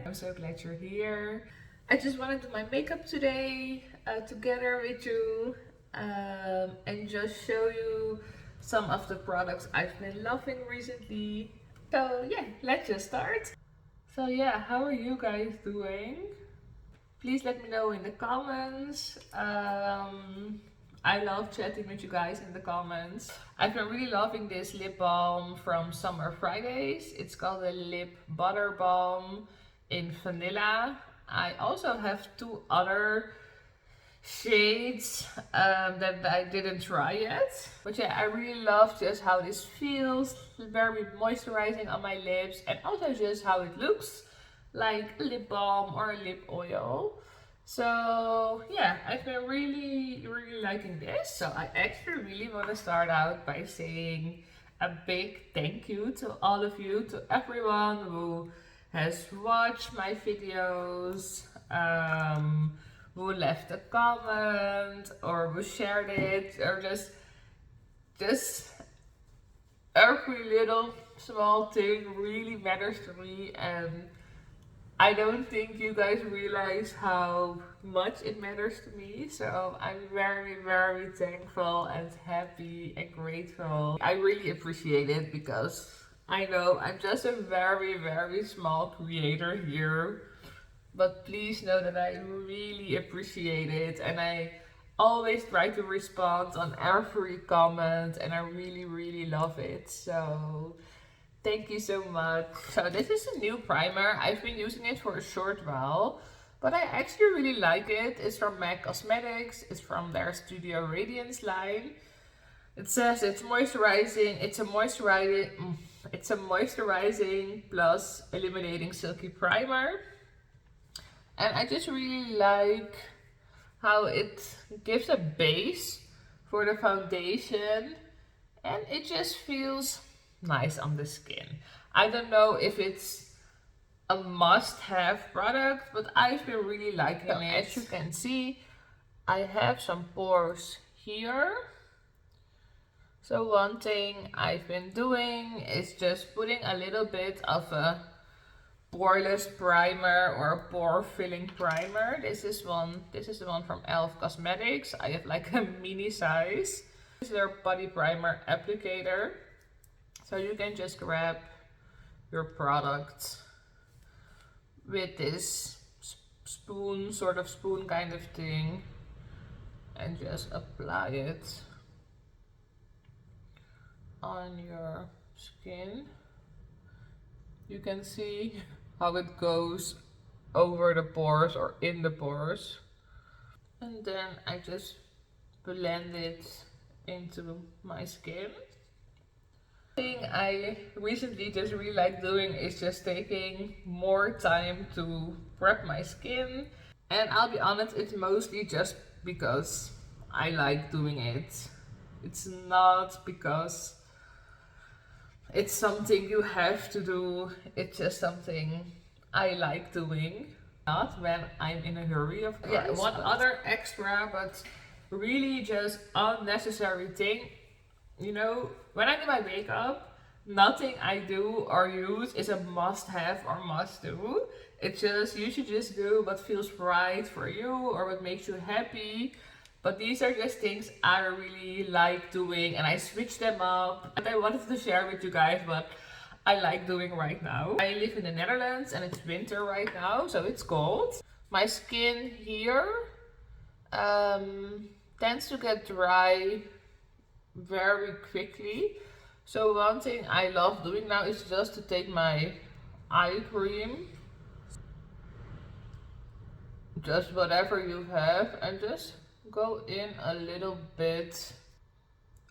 I'm so glad you're here. I just want to do my makeup today together with you and just show you some of the products I've been loving recently. So yeah, let's just start. So yeah, how are you guys doing? Please let me know in the comments. I love chatting with you guys in the comments. I've been really loving this lip balm from Summer Fridays. It's called the Lip Butter Balm in Vanilla. I also have two other shades that I didn't try yet. But yeah, I really love just how this feels. Very moisturizing on my lips, and also just how it looks like a lip balm or a lip oil. So yeah, I've been really liking this. So I actually really want to start out by saying a big thank you to all of you, to everyone who has watched my videos, who left a comment or who shared it, or just every little small thing really matters to me, and I don't think you guys realize how much it matters to me. So I'm very thankful and happy and grateful. I really appreciate it because I know I'm just a very small creator here. But please know that I really appreciate it, and I always try to respond on every comment, and I really love it. So thank you so much. So this is a new primer. I've been using it for a short while, but I actually really like it. It's from MAC Cosmetics. It's from their Studio Radiance line. It says it's moisturizing. It's a moisturizing plus illuminating silky primer. And I just really like how it gives a base for the foundation, and it just feels nice on the skin. I don't know if it's a must-have product, but I've been really liking it. As you can see, I have some pores here. So one thing I've been doing is just putting a little bit of a poreless primer or a pore filling primer. This is the one from e.l.f. Cosmetics. I have like a mini size. This is their body primer applicator. So you can just grab your product with this spoon, sort of spoon kind of thing, and just apply it on your skin. You can see how it goes over the pores or in the pores. And then I just blend it into my skin. Thing I recently just really like doing is just taking more time to prep my skin. And I'll be honest, it's mostly just because I like doing it. It's not because it's something you have to do. It's just something I like doing. Not when I'm in a hurry, of course. Yeah, one other extra, but really just unnecessary thing. You know, when I do my makeup, nothing I do or use is a must-have or must-do. It's just, you should just do what feels right for you or what makes you happy. But these are just things I really like doing, and I switch them up. And I wanted to share with you guys what I like doing right now. I live in the Netherlands and it's winter right now, so it's cold. My skin here tends to get dry very quickly. So one thing I love doing now is just to take my eye cream, just whatever you have, and just go in a little bit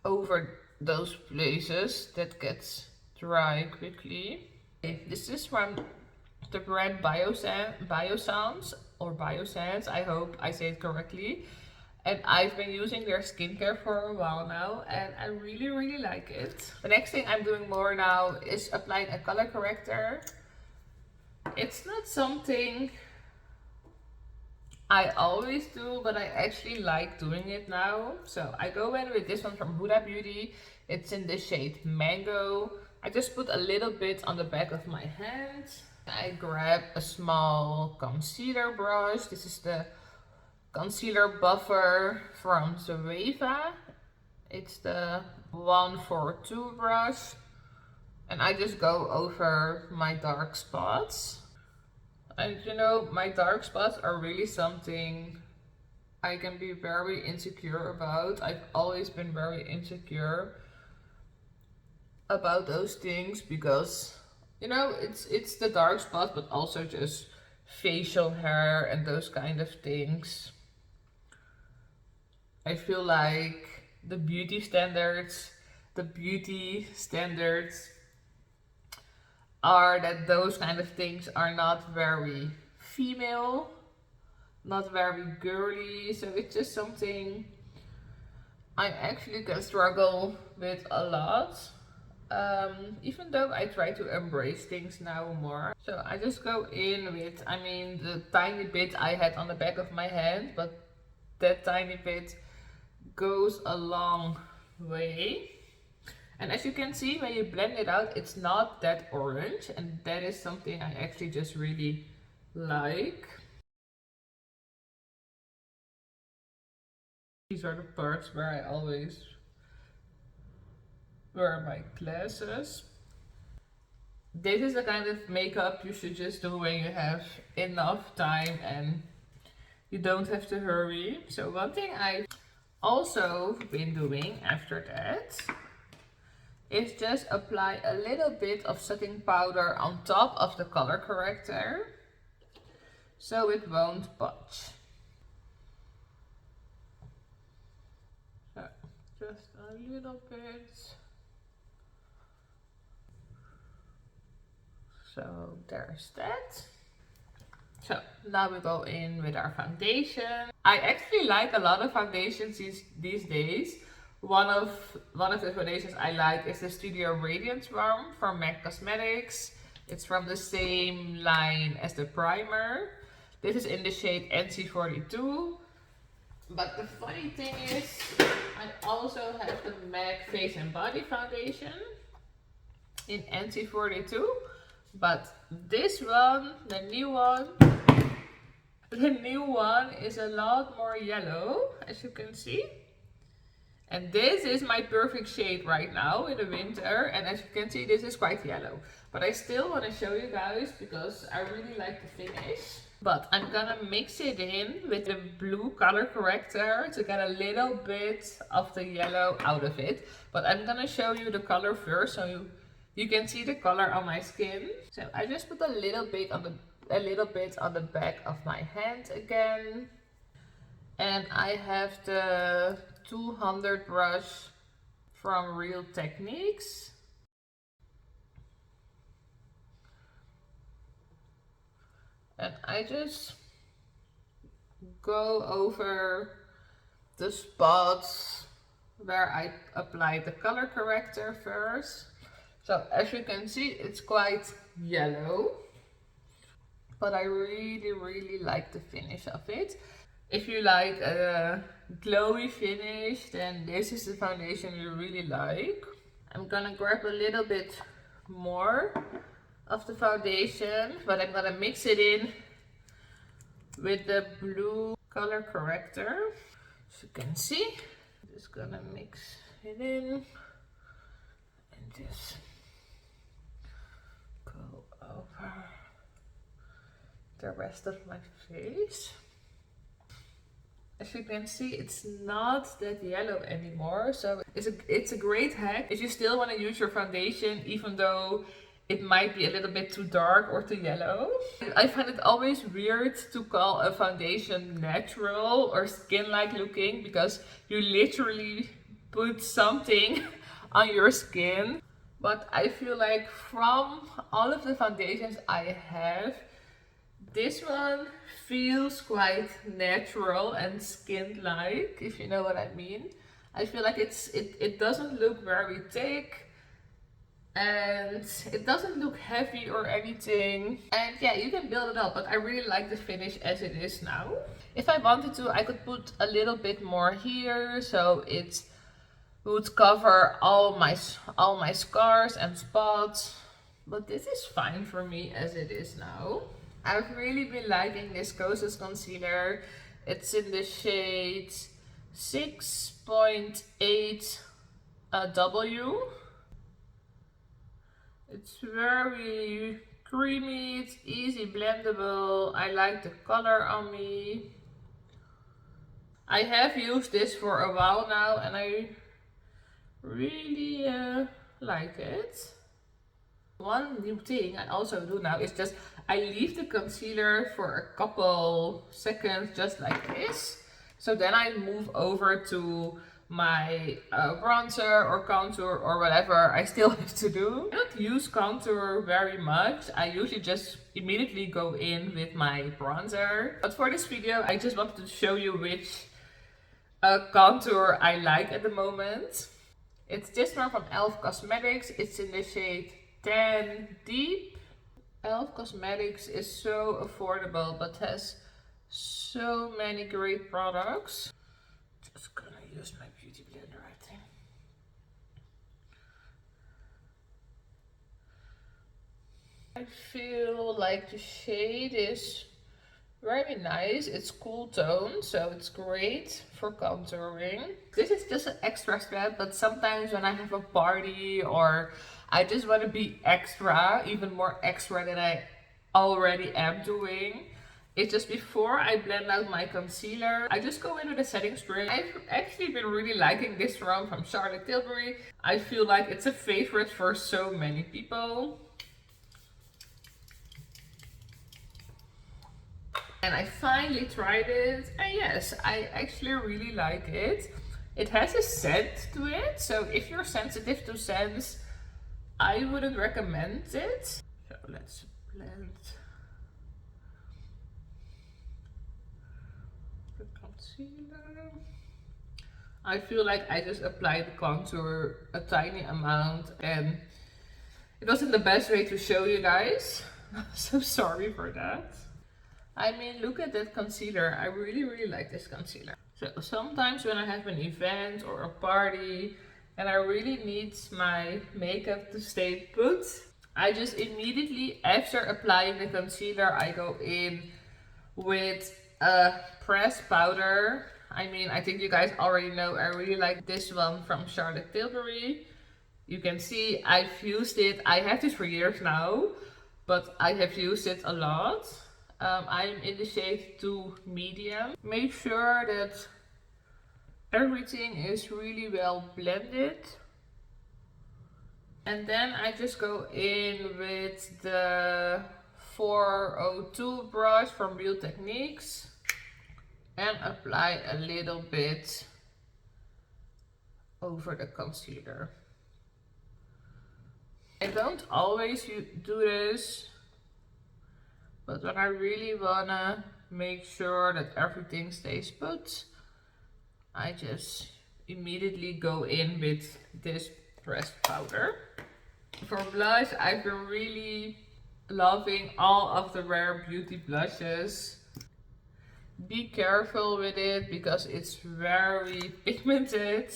over those places that gets dry quickly. This is from the brand Biossance or Biossance, I hope I say it correctly. And I've been using their skincare for a while now, and I really like it. The next thing I'm doing more now is applying a color corrector. It's not something I always do, but I actually like doing it now. So I go in with this one from Huda Beauty. It's in the shade Mango. I just put a little bit on the back of my hand. I grab a small concealer brush. This is the concealer buffer from Zoeva. It's the 142 brush. And I just go over my dark spots. And you know, my dark spots are really something I can be very insecure about. I've always been very insecure about those things because, you know, it's the dark spots, but also just facial hair and those kind of things. I feel like the beauty standards are that those kind of things are not very female, not very girly. So it's just something I actually can struggle with a lot. Even though I try to embrace things now more. So I just go in with, I mean, the tiny bit I had on the back of my hand, but that tiny bit goes a long way. And as you can see, when you blend it out, it's not that orange, and that is something I actually just really like. These are the parts where I always wear my glasses. This is the kind of makeup you should just do when you have enough time and you don't have to hurry. So one thing I've also been doing after that is just apply a little bit of setting powder on top of the color corrector so it won't budge. So just a little bit. So there's that. So now we go in with our foundation. I actually like a lot of foundations these days. One of the foundations I like is the Studio Radiance one from MAC Cosmetics. It's from the same line as the primer. This is in the shade NC42. But the funny thing is, I also have the MAC Face and Body Foundation in NC42. But this one, the new one is a lot more yellow, as you can see. And this is my perfect shade right now in the winter. And as you can see, this is quite yellow. But I still want to show you guys because I really like the finish. But I'm gonna mix it in with the blue color corrector to get a little bit of the yellow out of it. But I'm gonna show you the color first so you can see the color on my skin. So I just put a little bit on the back of my hand again. And I have the 200 brush from Real Techniques. And I just go over the spots where I applied the color corrector first. So as you can see, it's quite yellow, but I really like the finish of it. If you like a glowy finish, then this is the foundation you really like. I'm gonna grab a little bit more of the foundation, but I'm gonna mix it in with the blue color corrector. As you can see, I'm just gonna mix it in and just go over the rest of my face. As you can see, it's not that yellow anymore, so it's a great hack if you still want to use your foundation even though it might be a little bit too dark or too yellow. I find it always weird to call a foundation natural or skin-like looking because you literally put something on your skin. But I feel like from all of the foundations I have, this one feels quite natural and skin-like, if you know what I mean. I feel like it doesn't look very thick and it doesn't look heavy or anything. And yeah, you can build it up, but I really like the finish as it is now. If I wanted to, I could put a little bit more here, so it would cover all my scars and spots. but this is fine for me as it is now. I've really been liking this Kosas concealer. It's in the shade 6.8 W. It's very creamy, it's easy blendable. I like the color on me. I have used this for a while now and I really like it. One new thing I also do now is just I leave the concealer for a couple seconds just like this. So then I move over to my bronzer or contour or whatever I still have to do. I don't use contour very much. I usually just immediately go in with my bronzer. But for this video I just wanted to show you which contour I like at the moment. It's this one from e.l.f. Cosmetics. It's in the shade 10 Deep. e.l.f. Cosmetics is so affordable but has so many great products. Just gonna use my beauty blender, I think. I feel like the shade is very nice. It's cool tone, so it's great for contouring. This is just an extra step, but sometimes when I have a party or I just want to be extra, even more extra than I already am doing, it's just before I blend out my concealer, I just go in with a setting spray. I've actually been really liking this one from Charlotte Tilbury. I feel like it's a favorite for so many people. And I finally tried it, and yes, I actually really like it. It has a scent to it, so if you're sensitive to scents, I wouldn't recommend it. So let's blend the concealer. I feel like I just applied the contour a tiny amount and it wasn't the best way to show you guys. So sorry for that. I mean, look at that concealer. I really like this concealer. So sometimes when I have an event or a party and I really need my makeup to stay put, I just immediately after applying the concealer, I go in with a pressed powder. I mean, I think you guys already know I really like this one from Charlotte Tilbury. You can see I've used it. I have this for years now, but I have used it a lot. I'm in the shade 2 medium. Make sure that everything is really well blended. And then I just go in with the 402 brush from Real Techniques and apply a little bit over the concealer. I don't always do this, but when I really wanna make sure that everything stays put, I just immediately go in with this pressed powder. For blush, I've been really loving all of the Rare Beauty blushes. Be careful with it because it's very pigmented.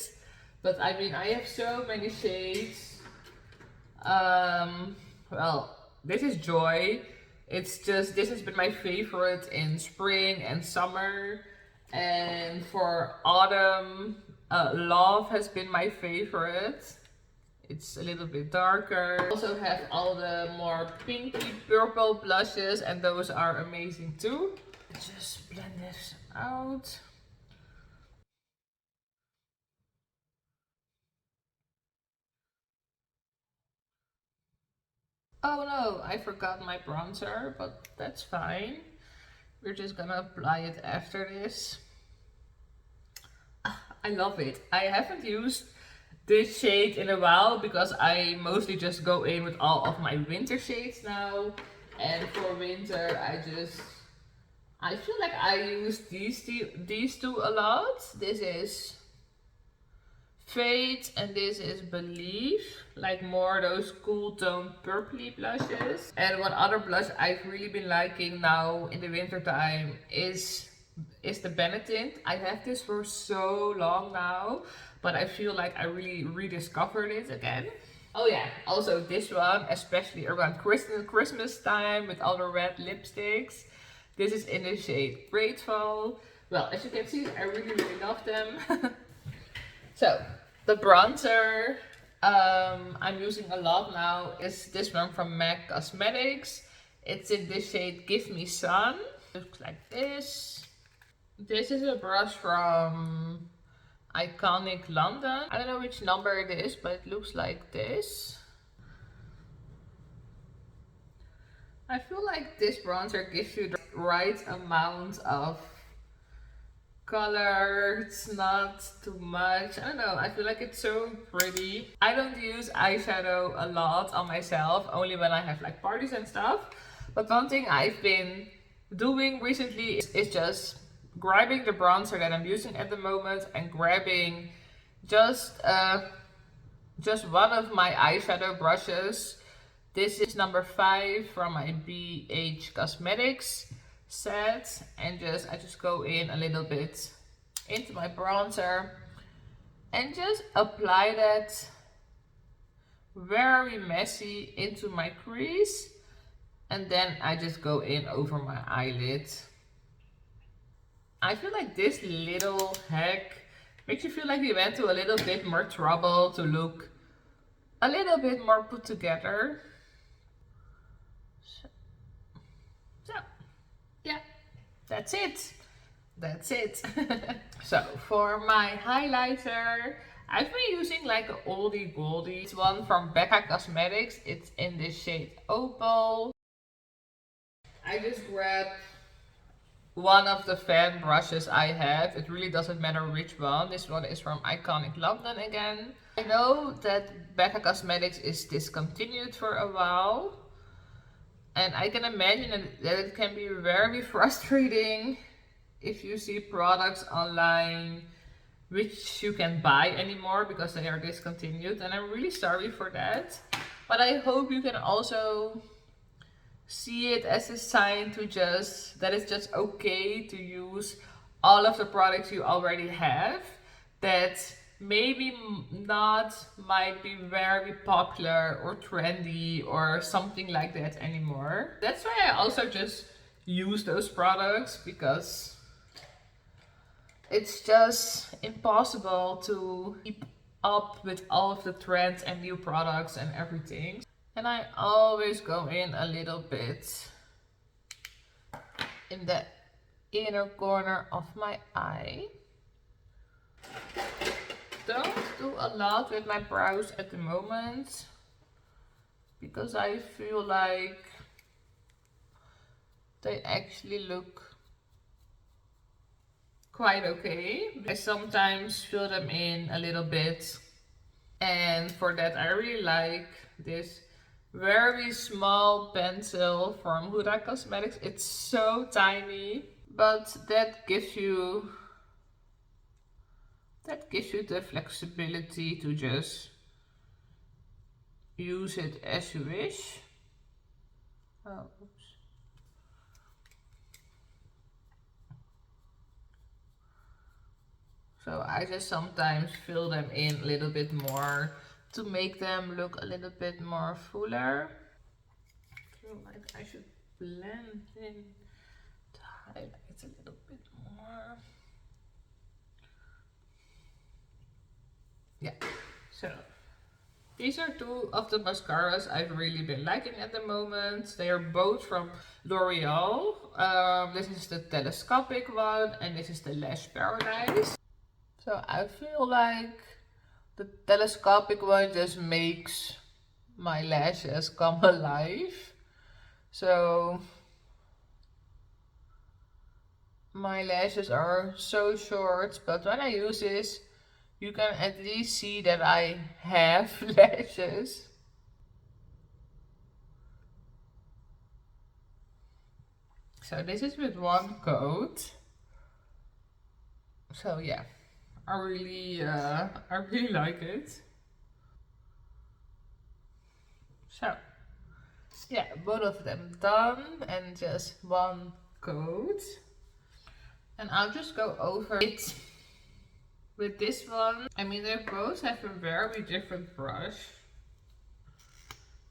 But I mean, I have so many shades. Well, this is Joy. It's just, this has been my favorite in spring and summer. And for autumn, Love has been my favorite. It's a little bit darker. I also have all the more pinky purple blushes and those are amazing too. Just blend this out. Oh no, I forgot my bronzer, but that's fine. We're just gonna apply it after this. I love it. I haven't used this shade in a while because I mostly just go in with all of my winter shades now. And for winter, I feel like I use these two a lot. This is Fate and this is Believe, like more those cool tone purpley blushes. And one other blush I've really been liking now in the winter time is the Benetint. I have this for so long now, but I feel like I really rediscovered it again. Oh yeah, also this one, especially around Christmas time with all the red lipsticks. This is in the shade Grateful. Well, as you can see, I really, really love them. So, the bronzer I'm using a lot now is this one from MAC Cosmetics. It's in the shade Give Me Sun. Looks like this. This is a brush from Iconic London. I don't know which number it is, but it looks like this. I feel like this bronzer gives you the right amount of color. It's not too much. I don't know, I feel like it's so pretty. I don't use eyeshadow a lot on myself, only when I have like parties and stuff. But one thing I've been doing recently is just grabbing the bronzer that I'm using at the moment and grabbing just one of my eyeshadow brushes. This is number 5 from my BH Cosmetics set, and I just go in a little bit into my bronzer and just apply that very messy into my crease, and then I just go in over my eyelid. I feel like this little hack makes you feel like you went to a little bit more trouble to look a little bit more put together. So yeah, that's it. That's it. So for my highlighter, I've been using like an oldie goldie. It's one from Becca Cosmetics. It's in the shade Opal. I just grabbed one of the fan brushes I have. It really doesn't matter which one. This one is from Iconic London again. I know that Becca Cosmetics is discontinued for a while, and I can imagine that it can be very frustrating if you see products online which you can buy anymore because they are discontinued, and I'm really sorry for that. But I hope you can also see it as a sign to that it's just okay to use all of the products you already have that maybe not might be very popular or trendy or something like that anymore. That's why I also just use those products, because it's just impossible to keep up with all of the trends and new products and everything. And I always go in a little bit in the inner corner of my eye. Don't do a lot with my brows at the moment, because I feel like they actually look quite okay. I sometimes fill them in a little bit, and for that I really like this very small pencil from Huda Cosmetics. It's so tiny, but that gives you the flexibility to just use it as you wish. Oh, oops. So I just sometimes fill them in a little bit more to make them look a little bit more fuller. I feel like I should blend in the highlights a little bit more. Yeah, so these are two of the mascaras I've really been liking at the moment. They are both from L'Oreal. This is the telescopic one and this is the Lash Paradise. So I feel like the telescopic one just makes my lashes come alive. So my lashes are so short, but when I use this, you can at least see that I have lashes. So this is with one coat. So yeah, I really like it. So yeah, both of them done, and just one coat. And I'll just go over it with this one. I mean, they both have a very different brush.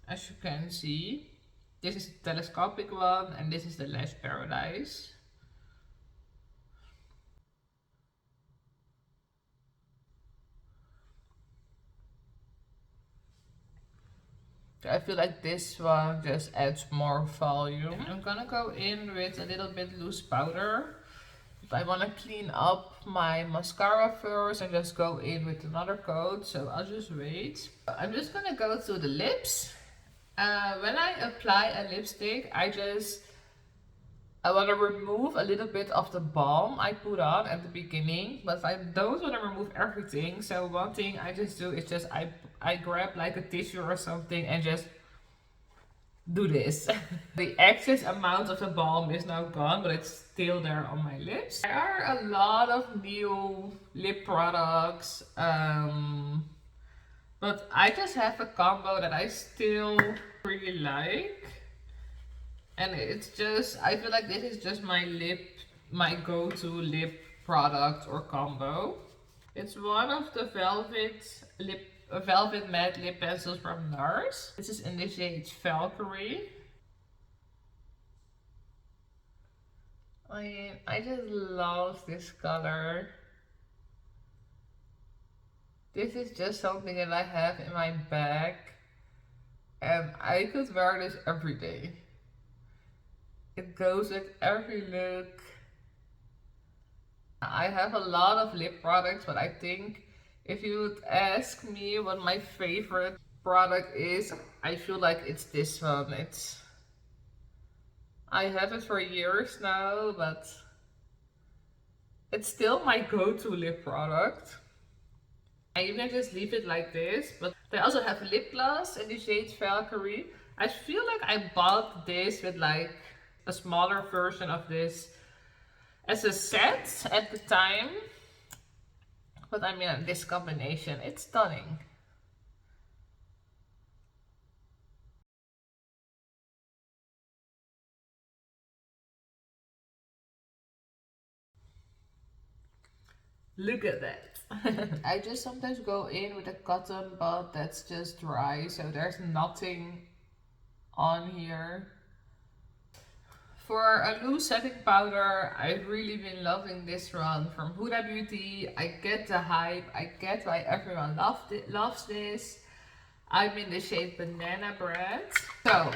As you can see, this is the telescopic one and this is the Lash Paradise. So I feel like this one just adds more volume. I'm gonna go in with a little bit loose powder. If I want to clean up my mascara first and just go in with another coat, so I'll just wait. I'm just gonna go to the lips. When I apply a lipstick, I want to remove a little bit of the balm I put on at the beginning, but I don't want to remove everything. So one thing I just do is just I grab like a tissue or something and just do this. The excess amount of the balm is now gone, but it's still there on my lips. There are a lot of new lip products, but I just have a combo that I still really like. And it's just, I feel like this is just my go-to lip product or combo. It's one of the velvet matte lip pencils from NARS. This is in the shade Valkyrie. I just love this color. This is just something that I have in my bag and I could wear this every day. It goes with every look. I have a lot of lip products, but I think if you would ask me what my favorite product is, I feel like it's this one. I have it for years now, but it's still my go-to lip product. And you can just leave it like this, but they also have lip gloss in the shade Valkyrie. I feel like I bought this with like a smaller version of this as a set at the time. But I mean, this combination, it's stunning. Look at that. I just sometimes go in with a cotton bud that's just dry, so there's nothing on here. For a loose setting powder, I've really been loving this one from Huda Beauty. I get the hype, I get why everyone loves this. I'm in the shade Banana Bread. So,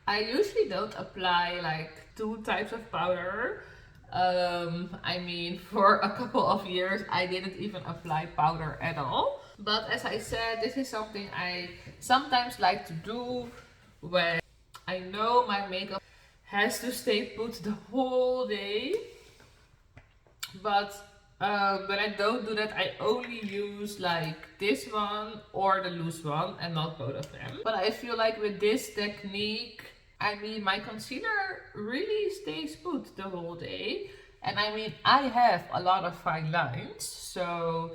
I usually don't apply like 2 types of powder. I mean, for a couple of years, I didn't even apply powder at all. But as I said, this is something I sometimes like to do when I know my makeup has to stay put the whole day. But when I don't do that, I only use like this one or the loose one and not both of them. But I feel like with this technique, I mean, my concealer really stays put the whole day. And I mean, I have a lot of fine lines, so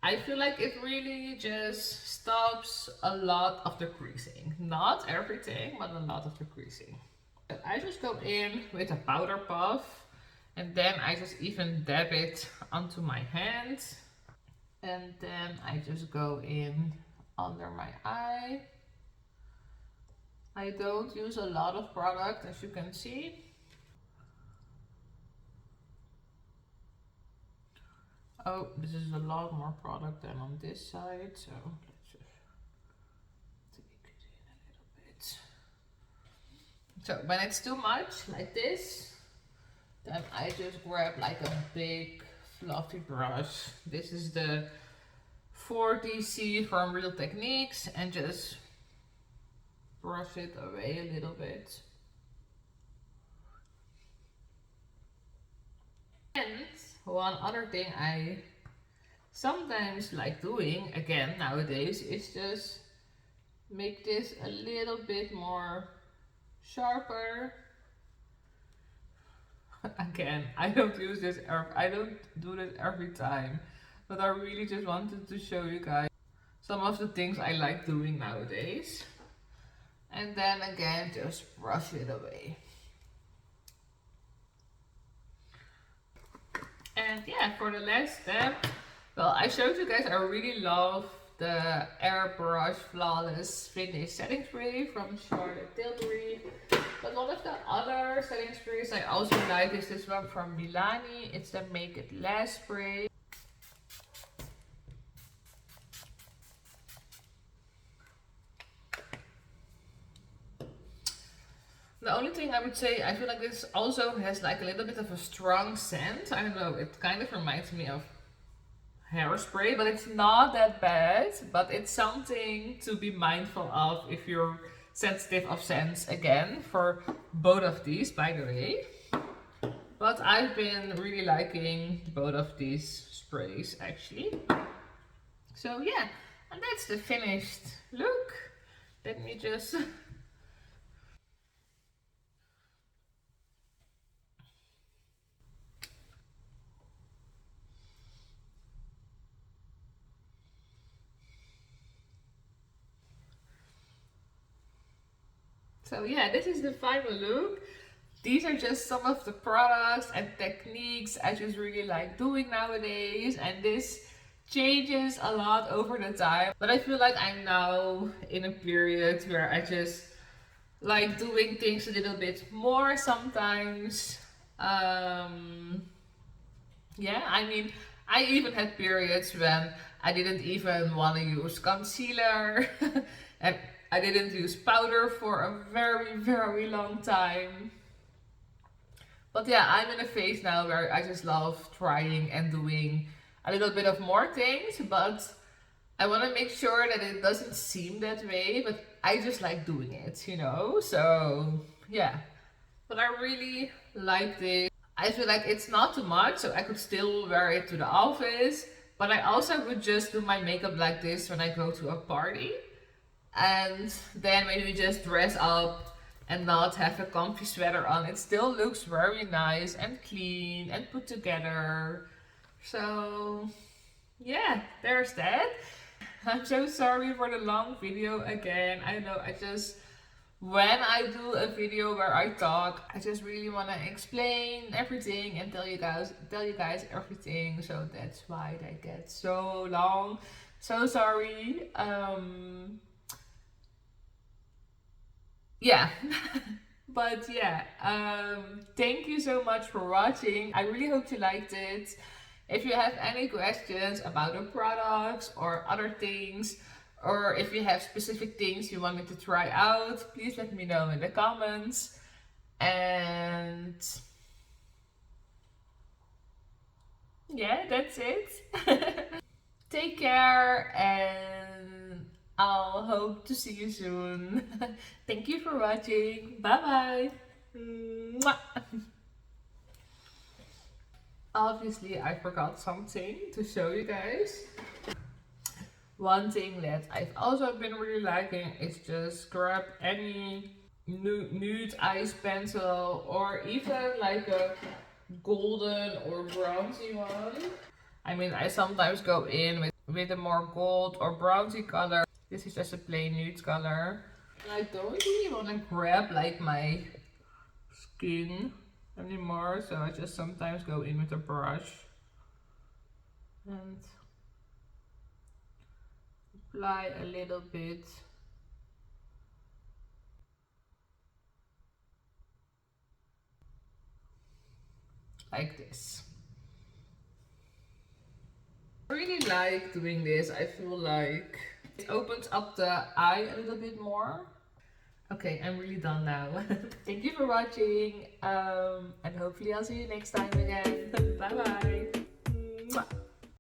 I feel like it really just stops a lot of the creasing. Not everything, but a lot of the creasing. I just go in with a powder puff and then I just even dab it onto my hand. And then I just go in under my eye. I don't use a lot of product, as you can see. Oh, this is a lot more product than on this side, so let's just take it in a little bit. So when it's too much, like this, then I just grab like a big fluffy brush. This is the 4DC from Real Techniques and just brush it away a little bit. And one other thing I sometimes like doing, again nowadays, is just make this a little bit more sharper. Again, I don't do this every time, but I really just wanted to show you guys some of the things I like doing nowadays. And then again, just brush it away. And yeah, for the last step, well, I showed you guys I really love the Airbrush Flawless Finish Setting Spray from Charlotte Tilbury. But one of the other setting sprays I also like is this one from Milani. It's the Make It Last spray. The only thing I would say, I feel like this also has like a little bit of a strong scent. I don't know, it kind of reminds me of hairspray, but it's not that bad. But it's something to be mindful of if you're sensitive of scents, again, for both of these, by the way. But I've been really liking both of these sprays, actually. So yeah, and that's the finished look. Let me just... So yeah, this is the final look. These are just some of the products and techniques I just really like doing nowadays, and this changes a lot over the time. But I feel like I'm now in a period where I just like doing things a little bit more sometimes. Yeah, I mean, I even had periods when I didn't even want to use concealer and I didn't use powder for a very, very long time. But yeah, I'm in a phase now where I just love trying and doing a little bit of more things, but I want to make sure that it doesn't seem that way, but I just like doing it, you know? So yeah, but I really like this. I feel like it's not too much, so I could still wear it to the office, but I also would just do my makeup like this when I go to a party. And then when you just dress up and not have a comfy sweater on, it still looks very nice and clean and put together. So yeah, there's that. I'm so sorry for the long video again. I know when I do a video where I talk, I just really want to explain everything and tell you guys everything. So that's why they get so long. So sorry. Yeah. But yeah, thank you so much for watching. I really hope you liked it. If you have any questions about the products or other things, or if you have specific things you want me to try out, please let me know in the comments. And yeah, that's it. Take care, and I'll hope to see you soon. Thank you for watching. Bye bye. Obviously, I forgot something to show you guys. One thing that I've also been really liking is just grab any nude eyes pencil, or even like a golden or bronzy one. I mean, I sometimes go in with a more gold or bronzy color. This is just a plain nude color. I don't really want to grab like my skin anymore, so I just sometimes go in with a brush and apply a little bit. Like this. I really like doing this. I feel like it opens up the eye a little bit more. Okay, I'm really done now. Thank you for watching, and hopefully I'll see you next time again. Bye bye.